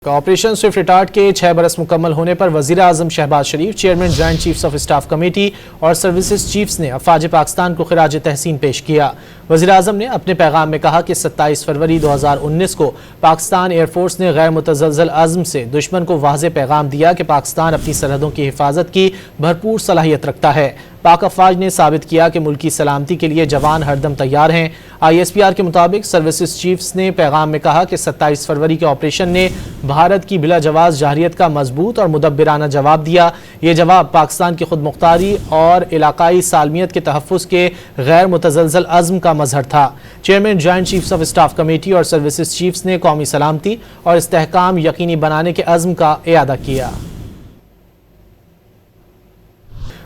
Operation Swift retard کے 6 برس مکمل ہونے پر وزیر اعظم Shehbaz Sharif, chairman joint chiefs of staff committee اور سروسز چیفز نے افواج پاکستان کو خراج تحسین پیش کیا۔ وزیر اعظم نے اپنے پیغام میں کہا کہ 27 فروری 2019 کو پاکستان ایئر فورس نے غیر متزلزل عزم سے دشمن کو واضح پیغام دیا کہ پاکستان اپنی سرحدوں کی حفاظت کی بھرپور صلاحیت رکھتا ہے۔ پاک افواج نے ثابت کیا کہ ملکی سلامتی کے لیے جوان ہر دم تیار ہیں۔ ISPR کے مطابق سروسز چیفز نے پیغام میں کہا کہ 27 فروری کے آپریشن نے بھارت کی بلا جواز جارحیت کا مضبوط اور مدبرانہ جواب دیا۔ یہ جواب پاکستان کی خود مختاری اور علاقائی سالمیت کے تحفظ کے غیر متزلزل عزم کا مظہر تھا۔ Chairman joint chiefs of staff committee اور سروسز چیفز نے قومی سلامتی اور استحکام یقینی بنانے کے عزم کا اعادہ کیا۔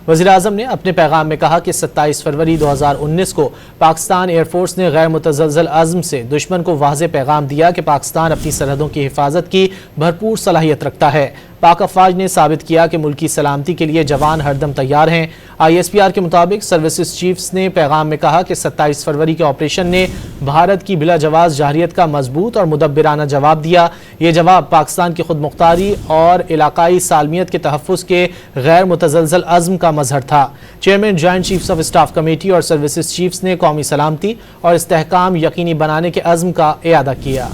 وزیر اعظم نے اپنے پیغام میں کہا کہ 27 فروری 2019 کو پاکستان ایئر فورس نے غیر متزلزل عزم سے دشمن کو واضح پیغام دیا کہ پاکستان اپنی سرحدوں کی حفاظت کی بھرپور صلاحیت رکھتا ہے۔ پاک افواج نے ثابت کیا کہ ملکی سلامتی کے لیے جوان ہر دم تیار ہیں۔ ISPR کے مطابق سروسز چیفز نے پیغام میں کہا کہ 27 فروری کے آپریشن نے بھارت کی بلا جواز جارحیت کا مضبوط اور مدبرانہ جواب دیا۔ یہ جواب پاکستان کی خود مختاری اور علاقائی سالمیت کے تحفظ کے غیر متزلزل عزم کا مظہر تھا۔ Chairman joint chiefs of staff committee اور سروسز چیفز نے قومی سلامتی اور استحکام یقینی بنانے کے عزم کا اعادہ کیا۔